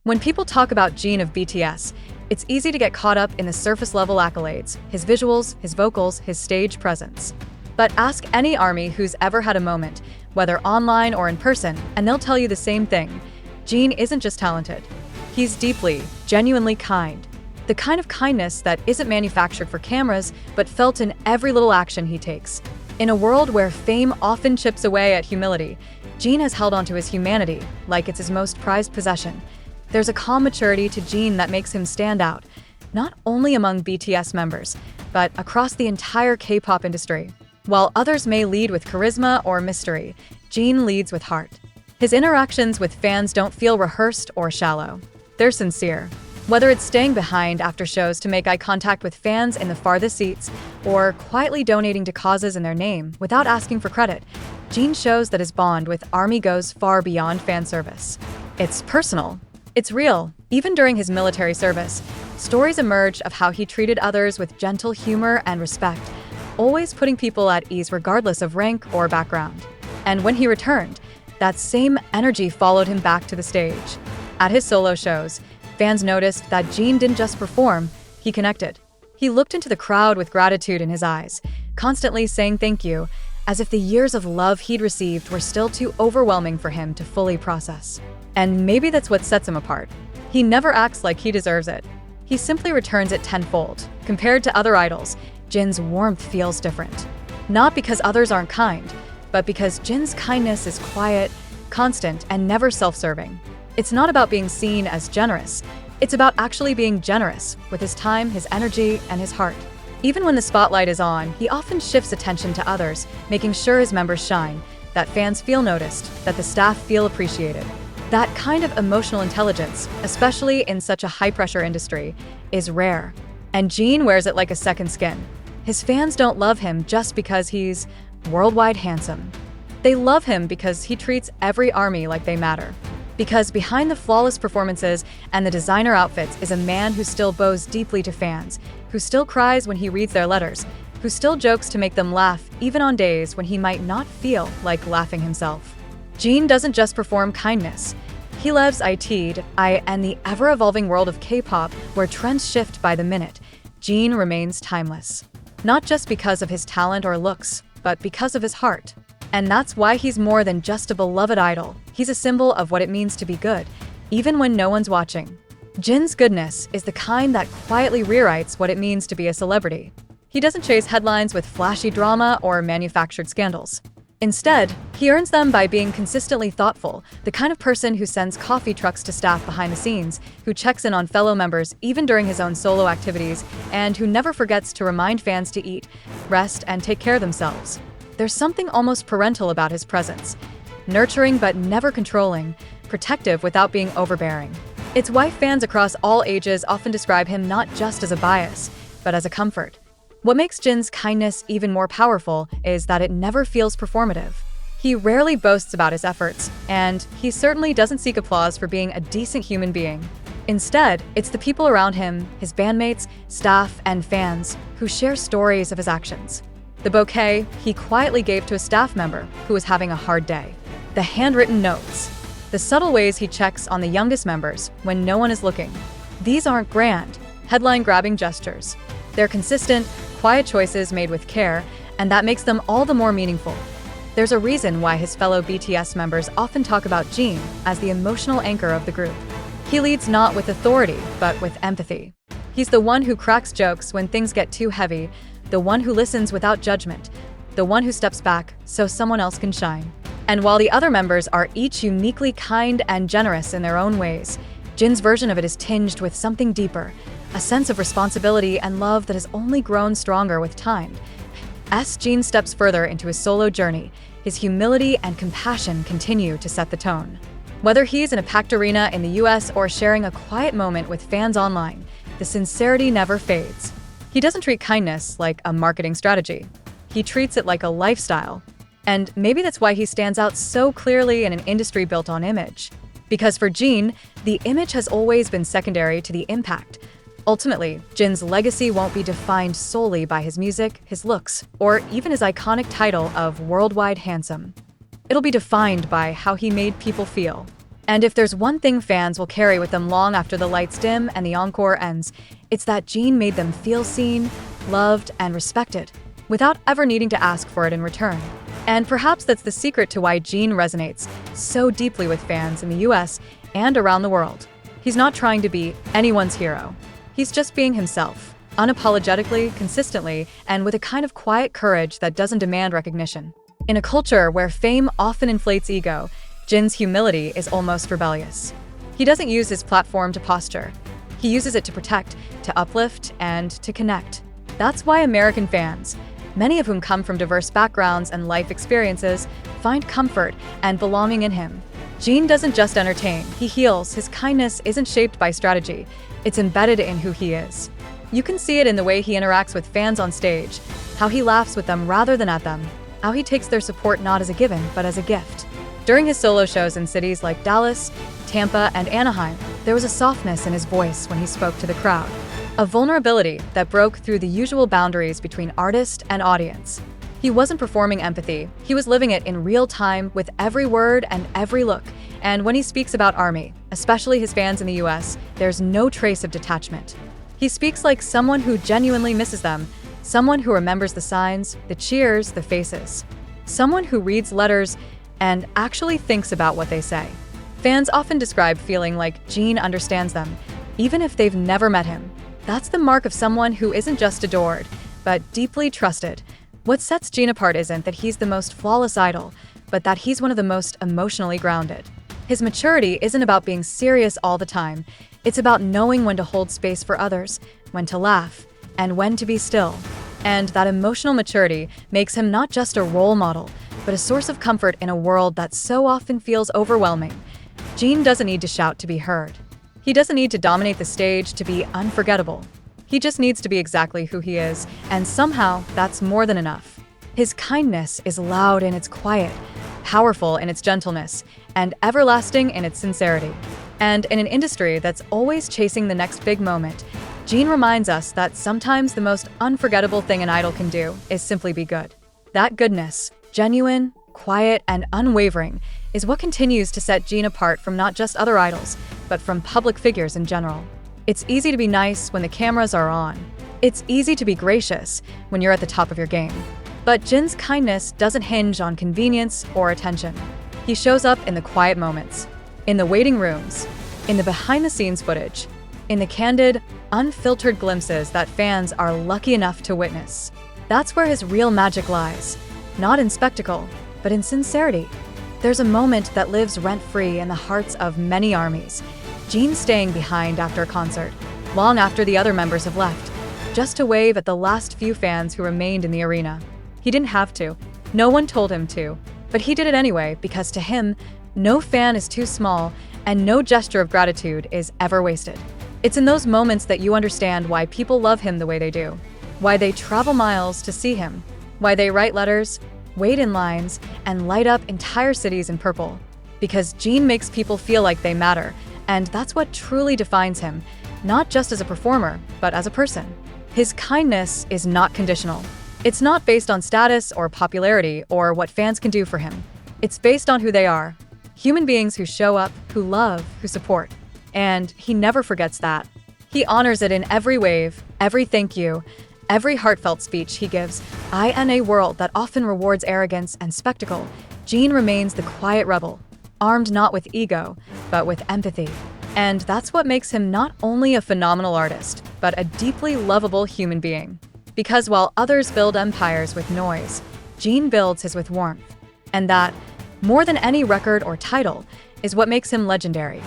When people talk about Jin of BTS, it's easy to get caught up in the surface-level accolades, his visuals, his vocals, his stage presence. But ask any ARMY who's ever had a moment, whether online or in person, and they'll tell you the same thing. Jin isn't just talented. He's deeply, genuinely kind. The kind of kindness that isn't manufactured for cameras, but felt in every little action he takes. In a world where fame often chips away at humility, Jin has held onto his humanity like it's his most prized possession. There's a calm maturity to Jin that makes him stand out, not only among BTS members, but across the entire K-pop industry. While others may lead with charisma or mystery, Jin leads with heart. His interactions with fans don't feel rehearsed or shallow. They're sincere. Whether it's staying behind after shows to make eye contact with fans in the farthest seats, or quietly donating to causes in their name without asking for credit, Jin shows that his bond with ARMY goes far beyond fan service. It's personal. It's real. Even during his military service, stories emerge of how he treated others with gentle humor and respect, always putting people at ease regardless of rank or background. And when he returned, that same energy followed him back to the stage. At his solo shows, fans noticed that Jin didn't just perform, he connected. He looked into the crowd with gratitude in his eyes, constantly saying thank you, as if the years of love he'd received were still too overwhelming for him to fully process. And maybe that's what sets him apart. He never acts like he deserves it. He simply returns it tenfold. Compared to other idols, Jin's warmth feels different. Not because others aren't kind, but because Jin's kindness is quiet, constant, and never self-serving. It's not about being seen as generous. It's about actually being generous with his time, his energy, and his heart. Even when the spotlight is on, he often shifts attention to others, making sure his members shine, that fans feel noticed, that the staff feel appreciated. That kind of emotional intelligence, especially in such a high-pressure industry, is rare. And Jin wears it like a second skin. His fans don't love him just because he's worldwide handsome. They love him because he treats every ARMY like they matter. Because behind the flawless performances and the designer outfits is a man who still bows deeply to fans, who still cries when he reads their letters, who still jokes to make them laugh even on days when he might not feel like laughing himself. Jin doesn't just perform kindness. He lives and the ever-evolving world of K-pop where trends shift by the minute. Jin remains timeless. Not just because of his talent or looks, but because of his heart. And that's why he's more than just a beloved idol. He's a symbol of what it means to be good, even when no one's watching. Jin's goodness is the kind that quietly rewrites what it means to be a celebrity. He doesn't chase headlines with flashy drama or manufactured scandals. Instead, he earns them by being consistently thoughtful, the kind of person who sends coffee trucks to staff behind the scenes, who checks in on fellow members even during his own solo activities, and who never forgets to remind fans to eat, rest, and take care of themselves. There's something almost parental about his presence, nurturing but never controlling, protective without being overbearing. It's why fans across all ages often describe him not just as a bias, but as a comfort. What makes Jin's kindness even more powerful is that it never feels performative. He rarely boasts about his efforts, and he certainly doesn't seek applause for being a decent human being. Instead, it's the people around him, his bandmates, staff, and fans, who share stories of his actions. The bouquet he quietly gave to a staff member who was having a hard day. The handwritten notes. The subtle ways he checks on the youngest members when no one is looking. These aren't grand, headline-grabbing gestures. They're consistent, quiet choices made with care, and that makes them all the more meaningful. There's a reason why his fellow BTS members often talk about Jin as the emotional anchor of the group. He leads not with authority, but with empathy. He's the one who cracks jokes when things get too heavy, the one who listens without judgment, the one who steps back so someone else can shine. And while the other members are each uniquely kind and generous in their own ways, Jin's version of it is tinged with something deeper, a sense of responsibility and love that has only grown stronger with time. As Jin steps further into his solo journey, his humility and compassion continue to set the tone. Whether he's in a packed arena in the US or sharing a quiet moment with fans online, the sincerity never fades. He doesn't treat kindness like a marketing strategy. He treats it like a lifestyle. And maybe that's why he stands out so clearly in an industry built on image. Because for Jin, the image has always been secondary to the impact. Ultimately, Jin's legacy won't be defined solely by his music, his looks, or even his iconic title of worldwide handsome. It'll be defined by how he made people feel. And if there's one thing fans will carry with them long after the lights dim and the encore ends, it's that Jin made them feel seen, loved, and respected, without ever needing to ask for it in return. And perhaps that's the secret to why Jin resonates so deeply with fans in the US and around the world. He's not trying to be anyone's hero. He's just being himself, unapologetically, consistently, and with a kind of quiet courage that doesn't demand recognition. In a culture where fame often inflates ego, Jin's humility is almost rebellious. He doesn't use his platform to posture. He uses it to protect, to uplift, and to connect. That's why American fans, many of whom come from diverse backgrounds and life experiences, find comfort and belonging in him. Jin doesn't just entertain, he heals. His kindness isn't shaped by strategy, it's embedded in who he is. You can see it in the way he interacts with fans on stage, how he laughs with them rather than at them, how he takes their support not as a given, but as a gift. During his solo shows in cities like Dallas, Tampa, and Anaheim, there was a softness in his voice when he spoke to the crowd, a vulnerability that broke through the usual boundaries between artist and audience. He wasn't performing empathy, he was living it in real time with every word and every look. And when he speaks about ARMY, especially his fans in the US, there's no trace of detachment. He speaks like someone who genuinely misses them, someone who remembers the signs, the cheers, the faces. Someone who reads letters and actually thinks about what they say. Fans often describe feeling like Jin understands them, even if they've never met him. That's the mark of someone who isn't just adored, but deeply trusted. What sets Jin apart isn't that he's the most flawless idol, but that he's one of the most emotionally grounded. His maturity isn't about being serious all the time. It's about knowing when to hold space for others, when to laugh, and when to be still. And that emotional maturity makes him not just a role model, but a source of comfort in a world that so often feels overwhelming. Jin doesn't need to shout to be heard. He doesn't need to dominate the stage to be unforgettable. He just needs to be exactly who he is, and somehow that's more than enough. His kindness is loud in its quiet, powerful in its gentleness, and everlasting in its sincerity. And in an industry that's always chasing the next big moment, Jin reminds us that sometimes the most unforgettable thing an idol can do is simply be good. That goodness, genuine, quiet, and unwavering, is what continues to set Jin apart from not just other idols, but from public figures in general. It's easy to be nice when the cameras are on. It's easy to be gracious when you're at the top of your game. But Jin's kindness doesn't hinge on convenience or attention. He shows up in the quiet moments, in the waiting rooms, in the behind-the-scenes footage, in the candid, unfiltered glimpses that fans are lucky enough to witness. That's where his real magic lies, not in spectacle, but in sincerity. There's a moment that lives rent-free in the hearts of many armies. Jin staying behind after a concert, long after the other members have left, just to wave at the last few fans who remained in the arena. He didn't have to. No one told him to. But he did it anyway, because to him, no fan is too small, and no gesture of gratitude is ever wasted. It's in those moments that you understand why people love him the way they do, why they travel miles to see him, why they write letters, wait in lines, and light up entire cities in purple. Because Jin makes people feel like they matter, and that's what truly defines him, not just as a performer, but as a person. His kindness is not conditional. It's not based on status or popularity or what fans can do for him. It's based on who they are. Human beings who show up, who love, who support. And he never forgets that. He honors it in every wave, every thank you, every heartfelt speech he gives. In a world that often rewards arrogance and spectacle, Jin remains the quiet rebel, armed not with ego, but with empathy. And that's what makes him not only a phenomenal artist, but a deeply lovable human being. Because while others build empires with noise, Jin builds his with warmth. And that, more than any record or title, is what makes him legendary.